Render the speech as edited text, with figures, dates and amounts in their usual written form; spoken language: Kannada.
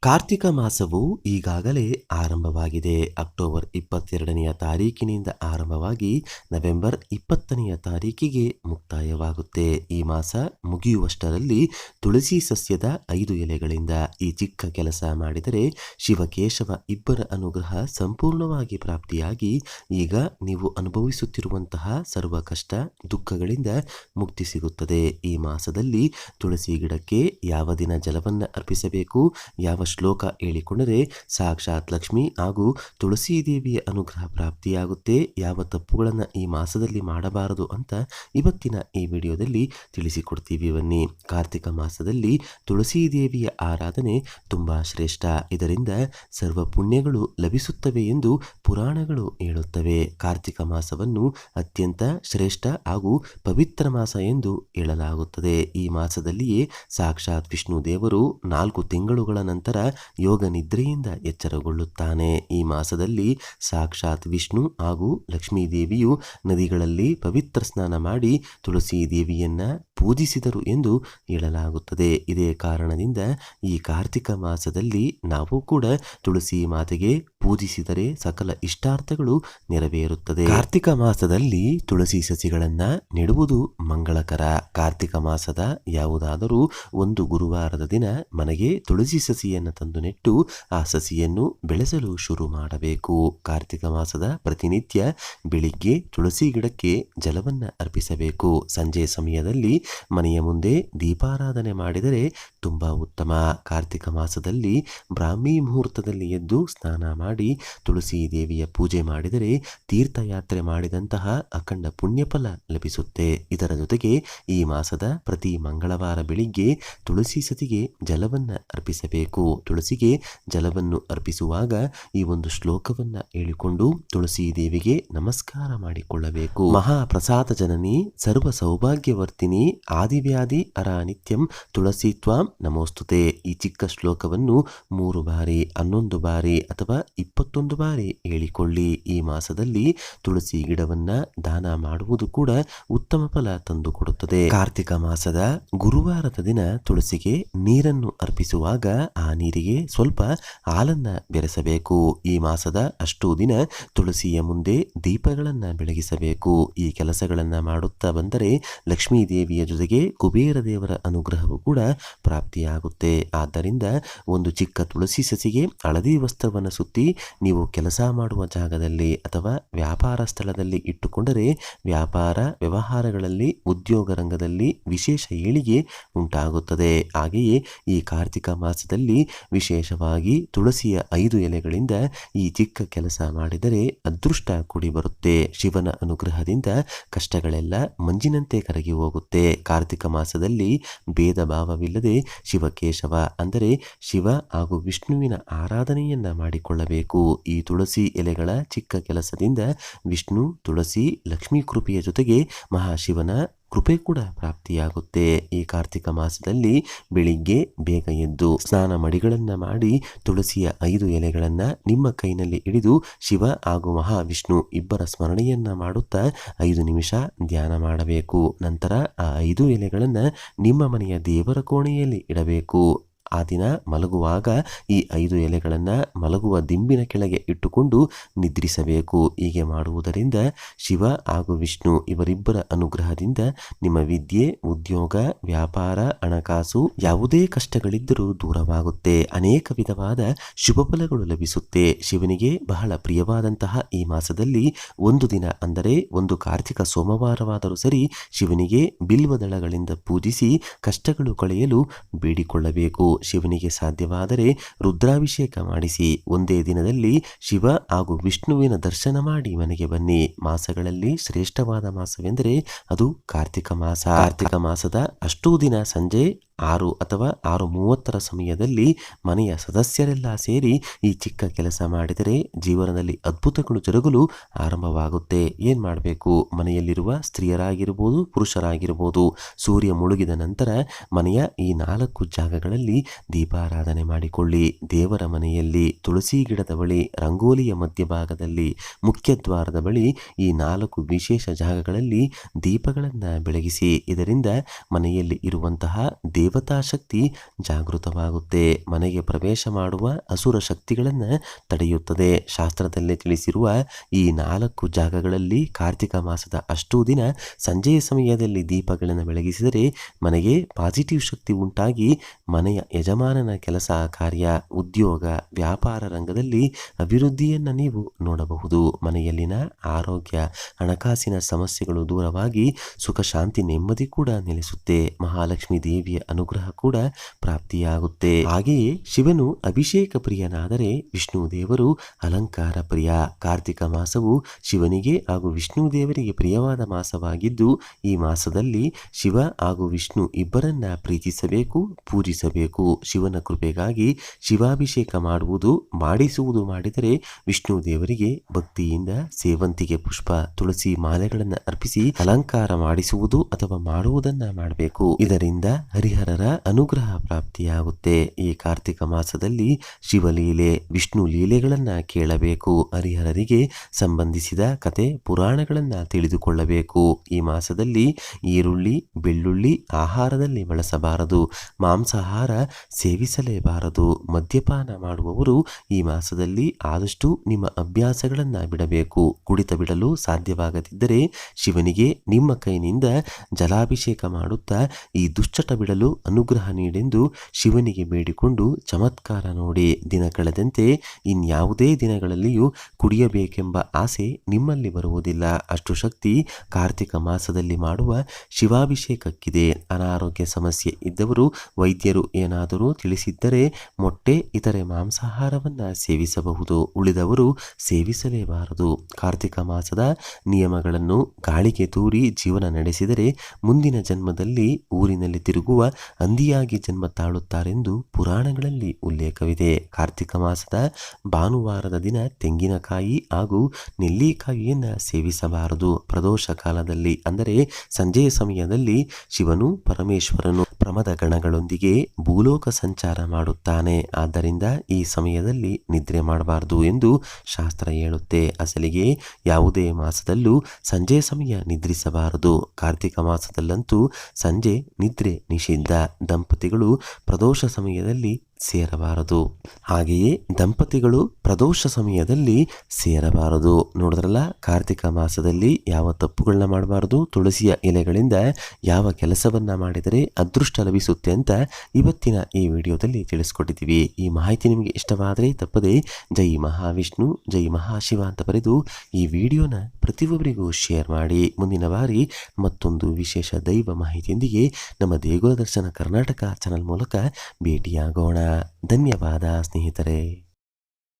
ಕಾರ್ತಿಕ ಮಾಸವು ಈಗಾಗಲೇ ಆರಂಭವಾಗಿದೆ. ಅಕ್ಟೋಬರ್ 22ನೆಯ ತಾರೀಕಿನಿಂದ ಆರಂಭವಾಗಿ ನವೆಂಬರ್ 20ನೆಯ ತಾರೀಕಿಗೆ ಮುಕ್ತಾಯವಾಗುತ್ತೆ. ಈ ಮಾಸ ಮುಗಿಯುವಷ್ಟರಲ್ಲಿ ತುಳಸಿ ಸಸ್ಯದ 5 ಎಲೆಗಳಿಂದ ಈ ಚಿಕ್ಕ ಕೆಲಸ ಮಾಡಿದರೆ ಶಿವಕೇಶವ ಇಬ್ಬರ ಅನುಗ್ರಹ ಸಂಪೂರ್ಣವಾಗಿ ಪ್ರಾಪ್ತಿಯಾಗಿ ಈಗ ನೀವು ಅನುಭವಿಸುತ್ತಿರುವಂತಹ ಸರ್ವ ಕಷ್ಟ ದುಃಖಗಳಿಂದ ಮುಕ್ತಿ ಸಿಗುತ್ತದೆ. ಈ ಮಾಸದಲ್ಲಿ ತುಳಸಿ ಗಿಡಕ್ಕೆ ಯಾವ ದಿನ ಜಲವನ್ನು ಅರ್ಪಿಸಬೇಕು, ಯಾವ ಶ್ಲೋಕ ಹೇಳಿಕೊಂಡರೆ ಸಾಕ್ಷಾತ್ ಲಕ್ಷ್ಮಿ ಹಾಗೂ ತುಳಸಿ ದೇವಿಯ ಅನುಗ್ರಹ ಪ್ರಾಪ್ತಿಯಾಗುತ್ತೆ, ಯಾವ ತಪ್ಪುಗಳನ್ನು ಈ ಮಾಸದಲ್ಲಿ ಮಾಡಬಾರದು ಅಂತ ಇವತ್ತಿನ ಈ ವಿಡಿಯೋದಲ್ಲಿ ತಿಳಿಸಿಕೊಡ್ತೀವಿ. ಬನ್ನಿ. ಕಾರ್ತಿಕ ಮಾಸದಲ್ಲಿ ತುಳಸಿ ದೇವಿಯ ಆರಾಧನೆ ತುಂಬಾ ಶ್ರೇಷ್ಠ. ಇದರಿಂದ ಸರ್ವ ಪುಣ್ಯಗಳು ಲಭಿಸುತ್ತವೆ ಎಂದು ಪುರಾಣಗಳು ಹೇಳುತ್ತವೆ. ಕಾರ್ತಿಕ ಮಾಸವನ್ನು ಅತ್ಯಂತ ಶ್ರೇಷ್ಠ ಹಾಗೂ ಪವಿತ್ರ ಮಾಸ ಎಂದು ಹೇಳಲಾಗುತ್ತದೆ. ಈ ಮಾಸದಲ್ಲಿಯೇ ಸಾಕ್ಷಾತ್ ವಿಷ್ಣು ದೇವರು 4 ತಿಂಗಳುಗಳ ನಂತರ ಯೋಗ ನಿದ್ರೆಯಿಂದ ಎಚ್ಚರಗೊಳ್ಳುತ್ತಾನೆ. ಈ ಮಾಸದಲ್ಲಿ ಸಾಕ್ಷಾತ್ ವಿಷ್ಣು ಹಾಗೂ ಲಕ್ಷ್ಮೀ ದೇವಿಯು ನದಿಗಳಲ್ಲಿ ಪವಿತ್ರ ಸ್ನಾನ ಮಾಡಿ ತುಳಸಿ ದೇವಿಯನ್ನ ಪೂಜಿಸಿದರು ಎಂದು ಹೇಳಲಾಗುತ್ತದೆ. ಇದೇ ಕಾರಣದಿಂದ ಈ ಕಾರ್ತಿಕ ಮಾಸದಲ್ಲಿ ನಾವು ಕೂಡ ತುಳಸಿ ಮಾತೆಗೆ ಪೂಜಿಸಿದರೆ ಸಕಲ ಇಷ್ಟಾರ್ಥಗಳು ನೆರವೇರುತ್ತದೆ. ಕಾರ್ತಿಕ ಮಾಸದಲ್ಲಿ ತುಳಸಿ ಸಸಿಗಳನ್ನ ನೆಡುವುದು ಮಂಗಳಕರ. ಕಾರ್ತಿಕ ಮಾಸದ ಯಾವುದಾದರೂ ಒಂದು ಗುರುವಾರದ ದಿನ ಮನೆಗೆ ತುಳಸಿ ಸಸಿಯನ್ನು ತಂದು ನೆಟ್ಟು ಆ ಸಸಿಯನ್ನು ಬೆಳೆಸಲು ಶುರು ಮಾಡಬೇಕು. ಕಾರ್ತಿಕ ಮಾಸದ ಪ್ರತಿನಿತ್ಯ ಬೆಳಿಗ್ಗೆ ತುಳಸಿ ಗಿಡಕ್ಕೆ ಜಲವನ್ನು ಅರ್ಪಿಸಬೇಕು. ಸಂಜೆ ಸಮಯದಲ್ಲಿ ಮನೆಯ ಮುಂದೆ ದೀಪಾರಾಧನೆ ಮಾಡಿದರೆ ತುಂಬಾ ಉತ್ತಮ. ಕಾರ್ತಿಕ ಮಾಸದಲ್ಲಿ ಬ್ರಾಹ್ಮಿ ಮುಹೂರ್ತದಲ್ಲಿ ಎದ್ದು ಸ್ನಾನ ಮಾಡಿ ತುಳಸಿ ದೇವಿಯ ಪೂಜೆ ಮಾಡಿದರೆ ತೀರ್ಥಯಾತ್ರೆ ಮಾಡಿದಂತಹ ಅಖಂಡ ಪುಣ್ಯಫಲ ಲಭಿಸುತ್ತೆ. ಇದರ ಜೊತೆಗೆ ಈ ಮಾಸದ ಪ್ರತಿ ಮಂಗಳವಾರ ಬೆಳಿಗ್ಗೆ ತುಳಸಿ ಸತಿಗೆ ಜಲವನ್ನು ಅರ್ಪಿಸಬೇಕು. ತುಳಸಿಗೆ ಜಲವನ್ನು ಅರ್ಪಿಸುವಾಗ ಈ ಒಂದು ಶ್ಲೋಕವನ್ನ ಹೇಳಿಕೊಂಡು ತುಳಸಿ ದೇವಿಗೆ ನಮಸ್ಕಾರ ಮಾಡಿಕೊಳ್ಳಬೇಕು. ಮಹಾಪ್ರಸಾದ ಜನನಿ ಸರ್ವ ಸೌಭಾಗ್ಯವರ್ತಿನಿ ಆದಿವ್ಯಾಧಿ ಅರಾನಿತ್ಯಂ ತುಳಸಿ ತ್ವಾಂ ನಮೋಸ್ತುತೆ. ಈ ಚಿಕ್ಕ ಶ್ಲೋಕವನ್ನು 3 ಬಾರಿ, 11 ಬಾರಿ ಅಥವಾ 21 ಬಾರಿ ಹೇಳಿಕೊಳ್ಳಿ. ಈ ಮಾಸದಲ್ಲಿ ತುಳಸಿ ಗಿಡವನ್ನ ದಾನ ಮಾಡುವುದು ಕೂಡ ಉತ್ತಮ ಫಲ ತಂದುಕೊಡುತ್ತದೆ. ಕಾರ್ತಿಕ ಮಾಸದ ಗುರುವಾರದ ದಿನ ತುಳಸಿಗೆ ನೀರನ್ನು ಅರ್ಪಿಸುವಾಗ ಆ ನೀರಿಗೆ ಸ್ವಲ್ಪ ಹಾಲನ್ನ ಬೆರೆಸಬೇಕು. ಈ ಮಾಸದ ಅಷ್ಟೂ ದಿನ ತುಳಸಿಯ ಮುಂದೆ ದೀಪಗಳನ್ನ ಬೆಳಗಿಸಬೇಕು. ಈ ಕೆಲಸಗಳನ್ನ ಮಾಡುತ್ತಾ ಬಂದರೆ ಲಕ್ಷ್ಮೀ ದೇವಿಯ ಜೊತೆಗೆ ಕುಬೇರ ದೇವರ ಅನುಗ್ರಹವು ಕೂಡ ಪ್ರಾಪ್ತಿಯಾಗುತ್ತೆ. ಆದ್ದರಿಂದ ಒಂದು ಚಿಕ್ಕ ತುಳಸಿ ಸಸಿಗೆ ಹಳದಿ ವಸ್ತ್ರವನ್ನು ಸುತ್ತಿ ನೀವು ಕೆಲಸ ಮಾಡುವ ಜಾಗದಲ್ಲಿ ಅಥವಾ ವ್ಯಾಪಾರ ಸ್ಥಳದಲ್ಲಿ ಇಟ್ಟುಕೊಂಡರೆ ವ್ಯಾಪಾರ ವ್ಯವಹಾರಗಳಲ್ಲಿ ಉದ್ಯೋಗ ರಂಗದಲ್ಲಿ ವಿಶೇಷ ಏಳಿಗೆ ಉಂಟಾಗುತ್ತದೆ. ಹಾಗೆಯೇ ಈ ಕಾರ್ತಿಕ ಮಾಸದಲ್ಲಿ ವಿಶೇಷವಾಗಿ ತುಳಸಿಯ 5 ಎಲೆಗಳಿಂದ ಈ ಚಿಕ್ಕ ಕೆಲಸ ಮಾಡಿದರೆ ಅದೃಷ್ಟ ಕೂಡಿ ಬರುತ್ತೆ. ಶಿವನ ಅನುಗ್ರಹದಿಂದ ಕಷ್ಟಗಳೆಲ್ಲ ಮಂಜಿನಂತೆ ಕರಗಿ ಹೋಗುತ್ತೆ. ಕಾರ್ತಿಕ ಮಾಸದಲ್ಲಿ ಭೇದ ಭಾವವಿಲ್ಲದೆ ಶಿವಕೇಶವ ಅಂದರೆ ಶಿವ ಹಾಗೂ ವಿಷ್ಣುವಿನ ಆರಾಧನೆಯನ್ನ ಮಾಡಿಕೊಳ್ಳಬೇಕು. ಈ ತುಳಸಿ ಎಲೆಗಳ ಚಿಕ್ಕ ಕೆಲಸದಿಂದ ವಿಷ್ಣು, ತುಳಸಿ, ಲಕ್ಷ್ಮೀ ಕೃಪೆಯ ಜೊತೆಗೆ ಮಹಾಶಿವನ ಕೃಪೆ ಕೂಡ ಪ್ರಾಪ್ತಿಯಾಗುತ್ತೆ. ಈ ಕಾರ್ತಿಕ ಮಾಸದಲ್ಲಿ ಬೆಳಿಗ್ಗೆ ಬೇಗ ಎದ್ದು ಸ್ನಾನ ಮಡಿಗಳನ್ನ ಮಾಡಿ ತುಳಸಿಯ 5 ಎಲೆಗಳನ್ನ ನಿಮ್ಮ ಕೈನಲ್ಲಿ ಹಿಡಿದು ಶಿವ ಹಾಗೂ ಮಹಾವಿಷ್ಣು ಇಬ್ಬರ ಸ್ಮರಣೆಯನ್ನ ಮಾಡುತ್ತಾ 5 ನಿಮಿಷ ಧ್ಯಾನ ಮಾಡಬೇಕು. ನಂತರ ಆ 5 ಎಲೆಗಳನ್ನ ನಿಮ್ಮ ಮನೆಯ ದೇವರ ಕೋಣೆಯಲ್ಲಿ ಇಡಬೇಕು. ಆ ದಿನ ಮಲಗುವಾಗ ಈ 5 ಎಲೆಗಳನ್ನ ಮಲಗುವ ದಿಂಬಿನ ಕೆಳಗೆ ಇಟ್ಟುಕೊಂಡು ನಿದ್ರಿಸಬೇಕು. ಹೀಗೆ ಮಾಡುವುದರಿಂದ ಶಿವ ಹಾಗೂ ವಿಷ್ಣು ಇವರಿಬ್ಬರ ಅನುಗ್ರಹದಿಂದ ನಿಮ್ಮ ವಿದ್ಯೆ, ಉದ್ಯೋಗ, ವ್ಯಾಪಾರ, ಹಣಕಾಸು ಯಾವುದೇ ಕಷ್ಟಗಳಿದ್ದರೂ ದೂರವಾಗುತ್ತೆ. ಅನೇಕ ವಿಧವಾದ ಶುಭ ಫಲಗಳು ಲಭಿಸುತ್ತೆ. ಶಿವನಿಗೆ ಬಹಳ ಪ್ರಿಯವಾದಂತಹ ಈ ಮಾಸದಲ್ಲಿ ಒಂದು ದಿನ ಅಂದರೆ ಒಂದು ಕಾರ್ತಿಕ ಸೋಮವಾರವಾದರೂ ಸರಿ ಶಿವನಿಗೆ ಬಿಲ್ವ ದಳಗಳಿಂದ ಪೂಜಿಸಿ ಕಷ್ಟಗಳು ಕಳೆಯಲು ಬೇಡಿಕೊಳ್ಳಬೇಕು. ಶಿವನಿಗೆ ಸಾಧ್ಯವಾದರೆ ರುದ್ರಾಭಿಷೇಕ ಮಾಡಿಸಿ ಒಂದೇ ದಿನದಲ್ಲಿ ಶಿವ ಹಾಗೂ ವಿಷ್ಣುವಿನ ದರ್ಶನ ಮಾಡಿ ಮನೆಗೆ ಬನ್ನಿ. ಮಾಸಗಳಲ್ಲಿ ಶ್ರೇಷ್ಠವಾದ ಮಾಸವೆಂದರೆ ಅದು ಕಾರ್ತಿಕ ಮಾಸ. ಕಾರ್ತಿಕ ಮಾಸದ ಅಷ್ಟೂ ದಿನ ಸಂಜೆ 6 ಅಥವಾ 6:30 ಸಮಯದಲ್ಲಿ ಮನೆಯ ಸದಸ್ಯರೆಲ್ಲ ಸೇರಿ ಈ ಚಿಕ್ಕ ಕೆಲಸ ಮಾಡಿದರೆ ಜೀವನದಲ್ಲಿ ಅದ್ಭುತಗಳು ಜರುಗಲು ಆರಂಭವಾಗುತ್ತೆ. ಏನ್ ಮಾಡಬೇಕು? ಮನೆಯಲ್ಲಿರುವ ಸ್ತ್ರೀಯರಾಗಿರ್ಬೋದು, ಪುರುಷರಾಗಿರ್ಬೋದು, ಸೂರ್ಯ ಮುಳುಗಿದ ನಂತರ ಮನೆಯ ಈ 4 ಜಾಗಗಳಲ್ಲಿ ದೀಪಾರಾಧನೆ ಮಾಡಿಕೊಳ್ಳಿ. ದೇವರ ಮನೆಯಲ್ಲಿ ತುಳಸಿ ಗಿಡದ ಬಳಿ, ರಂಗೋಲಿಯ ಮಧ್ಯಭಾಗದಲ್ಲಿ, ಮುಖ್ಯ ದ್ವಾರದ ಬಳಿ ಈ 4 ವಿಶೇಷ ಜಾಗಗಳಲ್ಲಿ ದೀಪಗಳನ್ನು ಬೆಳಗಿಸಿ. ಇದರಿಂದ ಮನೆಯಲ್ಲಿ ಇರುವಂತಹ ದೇವತಾ ಶಕ್ತಿ ಜಾಗೃತವಾಗುತ್ತೆ. ಮನೆಗೆ ಪ್ರವೇಶ ಮಾಡುವ ಅಸುರ ಶಕ್ತಿಗಳನ್ನು ತಡೆಯುತ್ತದೆ. ಶಾಸ್ತ್ರದಲ್ಲಿ ತಿಳಿಸಿರುವ ಈ 4 ಜಾಗಗಳಲ್ಲಿ ಕಾರ್ತಿಕ ಮಾಸದ ಅಷ್ಟೂ ದಿನ ಸಂಜೆಯ ಸಮಯದಲ್ಲಿ ದೀಪಗಳನ್ನು ಬೆಳಗಿಸಿದರೆ ಮನೆಗೆ ಪಾಸಿಟಿವ್ ಶಕ್ತಿ ಉಂಟಾಗಿ ಮನೆಯ ಯಜಮಾನನ ಕೆಲಸ ಕಾರ್ಯ, ಉದ್ಯೋಗ, ವ್ಯಾಪಾರ ರಂಗದಲ್ಲಿ ಅಭಿವೃದ್ಧಿಯನ್ನು ನೀವು ನೋಡಬಹುದು. ಮನೆಯಲ್ಲಿನ ಆರೋಗ್ಯ, ಹಣಕಾಸಿನ ಸಮಸ್ಯೆಗಳು ದೂರವಾಗಿ ಸುಖ ಶಾಂತಿ ನೆಮ್ಮದಿ ಕೂಡ ನೆಲೆಸುತ್ತೆ. ಮಹಾಲಕ್ಷ್ಮಿ ದೇವಿಯ ಅನುಗ್ರಹ ಕೂಡ ಪ್ರಾಪ್ತಿಯಾಗುತ್ತೆ. ಹಾಗೆಯೇ ಶಿವನು ಅಭಿಷೇಕ ಪ್ರಿಯನಾದರೆ ವಿಷ್ಣು ದೇವರು ಅಲಂಕಾರ ಪ್ರಿಯ. ಕಾರ್ತಿಕ ಮಾಸವು ಶಿವನಿಗೆ ಹಾಗೂ ವಿಷ್ಣು ದೇವರಿಗೆ ಪ್ರಿಯವಾದ ಮಾಸವಾಗಿದ್ದು ಈ ಮಾಸದಲ್ಲಿ ಶಿವ ಹಾಗೂ ವಿಷ್ಣು ಇಬ್ಬರನ್ನ ಪ್ರೀತಿಸಬೇಕು, ಪೂಜಿಸಬೇಕು. ಶಿವನ ಕೃಪೆಗಾಗಿ ಶಿವಾಭಿಷೇಕ ಮಾಡಿಸುವುದು ಮಾಡಿದರೆ ವಿಷ್ಣು ದೇವರಿಗೆ ಭಕ್ತಿಯಿಂದ ಸೇವಂತಿಗೆ ಪುಷ್ಪ, ತುಳಸಿ ಮಾಲೆಗಳನ್ನು ಅರ್ಪಿಸಿ ಅಲಂಕಾರ ಮಾಡಿಸುವುದು ಅಥವಾ ಮಾಡುವುದನ್ನ ಮಾಡಬೇಕು. ಇದರಿಂದ ಹರಿಹರರ ಅನುಗ್ರಹ ಪ್ರಾಪ್ತಿಯಾಗುತ್ತೆ. ಈ ಕಾರ್ತಿಕ ಮಾಸದಲ್ಲಿ ಶಿವಲೀಲೆ, ವಿಷ್ಣು ಲೀಲೆಗಳನ್ನ ಕೇಳಬೇಕು. ಹರಿಹರರಿಗೆ ಸಂಬಂಧಿಸಿದ ಕತೆ ಪುರಾಣಗಳನ್ನ ತಿಳಿದುಕೊಳ್ಳಬೇಕು. ಈ ಮಾಸದಲ್ಲಿ ಈರುಳ್ಳಿ, ಬೆಳ್ಳುಳ್ಳಿ ಆಹಾರದಲ್ಲಿ ಬಳಸಬಾರದು. ಮಾಂಸಾಹಾರ ಸೇವಿಸಲೇಬಾರದು. ಮದ್ಯಪಾನ ಮಾಡುವವರು ಈ ಮಾಸದಲ್ಲಿ ಆದಷ್ಟು ನಿಮ್ಮ ಅಭ್ಯಾಸಗಳನ್ನು ಬಿಡಬೇಕು. ಕುಡಿತ ಬಿಡಲು ಸಾಧ್ಯವಾಗದಿದ್ದರೆ ಶಿವನಿಗೆ ನಿಮ್ಮ ಕೈನಿಂದ ಜಲಾಭಿಷೇಕ ಮಾಡುತ್ತಾ ಈ ದುಶ್ಚಟ ಬಿಡಲು ಅನುಗ್ರಹ ನೀಡೆಂದು ಶಿವನಿಗೆ ಬೇಡಿಕೊಂಡು ಚಮತ್ಕಾರ ನೋಡಿ. ದಿನ ಕಳೆದಂತೆ ಇನ್ಯಾವುದೇ ದಿನಗಳಲ್ಲಿಯೂ ಕುಡಿಯಬೇಕೆಂಬ ಆಸೆ ನಿಮ್ಮಲ್ಲಿ ಬರುವುದಿಲ್ಲ. ಅಷ್ಟು ಶಕ್ತಿ ಕಾರ್ತಿಕ ಮಾಸದಲ್ಲಿ ಮಾಡುವ ಶಿವಾಭಿಷೇಕಕ್ಕಿದೆ. ಅನಾರೋಗ್ಯ ಸಮಸ್ಯೆ ಇದ್ದವರು ವೈದ್ಯರು ಏನಾದರೂ ತಿಳಿಸಿದ್ದರೆ ಮೊಟ್ಟೆ ಇತರೆ ಮಾಂಸಾಹಾರವನ್ನ ಸೇವಿಸಬಹುದು. ಉಳಿದವರು ಸೇವಿಸಲೇಬಾರದು. ಕಾರ್ತಿಕ ಮಾಸದ ನಿಯಮಗಳನ್ನು ಗಾಳಿಗೆ ತೂರಿ ಜೀವನ ನಡೆಸಿದರೆ ಮುಂದಿನ ಜನ್ಮದಲ್ಲಿ ಊರಿನಲ್ಲಿ ತಿರುಗುವ ಹಂದಿಯಾಗಿ ಜನ್ಮ ತಾಳುತ್ತಾರೆಂದು ಪುರಾಣಗಳಲ್ಲಿ ಉಲ್ಲೇಖವಿದೆ. ಕಾರ್ತಿಕ ಮಾಸದ ಭಾನುವಾರದ ದಿನ ತೆಂಗಿನಕಾಯಿ ಹಾಗೂ ನೆಲ್ಲಿಕಾಯಿಯನ್ನು ಸೇವಿಸಬಾರದು. ಪ್ರದೋಷ ಕಾಲದಲ್ಲಿ ಅಂದರೆ ಸಂಜೆಯ ಸಮಯದಲ್ಲಿ ಶಿವನು ಪರಮೇಶ್ವರನು ಪ್ರಮದ ಗಣಗಳೊಂದಿಗೆ ಭೂಲೋಕ ಸಂಚಾರ ಮಾಡುತ್ತಾನೆ. ಆದ್ದರಿಂದ ಈ ಸಮಯದಲ್ಲಿ ನಿದ್ರೆ ಮಾಡಬಾರದು ಎಂದು ಶಾಸ್ತ್ರ ಹೇಳುತ್ತೆ. ಅಸಲಿಗೆ ಯಾವುದೇ ಮಾಸದಲ್ಲೂ ಸಂಜೆ ಸಮಯ ನಿದ್ರಿಸಬಾರದು. ಕಾರ್ತಿಕ ಮಾಸದಲ್ಲಂತೂ ಸಂಜೆ ನಿದ್ರೆ ನಿಷಿದ್ಧ. ದಂಪತಿಗಳು ಪ್ರದೋಷ ಸಮಯದಲ್ಲಿ ಸೇರಬಾರದು. ಹಾಗೆಯೇ ದಂಪತಿಗಳು ಪ್ರದೋಷ ಸಮಯದಲ್ಲಿ ಸೇರಬಾರದು. ನೋಡಿದ್ರಲ್ಲ, ಕಾರ್ತಿಕ ಮಾಸದಲ್ಲಿ ಯಾವ ತಪ್ಪುಗಳನ್ನ ಮಾಡಬಾರದು, ತುಳಸಿಯ ಎಲೆಗಳಿಂದ ಯಾವ ಕೆಲಸವನ್ನ ಮಾಡಿದರೆ ಅದೃಷ್ಟ ಲಭಿಸುತ್ತೆ ಅಂತ ಇವತ್ತಿನ ಈ ವಿಡಿಯೋದಲ್ಲಿ ತಿಳಿಸ್ಕೊಟ್ಟಿದ್ದೀವಿ. ಈ ಮಾಹಿತಿ ನಿಮಗೆ ಇಷ್ಟವಾದರೆ ತಪ್ಪದೆ ಜೈ ಮಹಾವಿಷ್ಣು, ಜೈ ಮಹಾಶಿವ ಅಂತ ಬರೆದು ಈ ವಿಡಿಯೋನ ಪ್ರತಿಯೊಬ್ಬರಿಗೂ ಶೇರ್ ಮಾಡಿ. ಮುಂದಿನ ಬಾರಿ ಮತ್ತೊಂದು ವಿಶೇಷ ದೈವ ಮಾಹಿತಿಯೊಂದಿಗೆ ನಮ್ಮ ದೇಗುಲ ದರ್ಶನ ಕರ್ನಾಟಕ ಚಾನಲ್ ಮೂಲಕ ಭೇಟಿಯಾಗೋಣ. ಧನ್ಯವಾದ ಸ್ನೇಹಿತರೆ.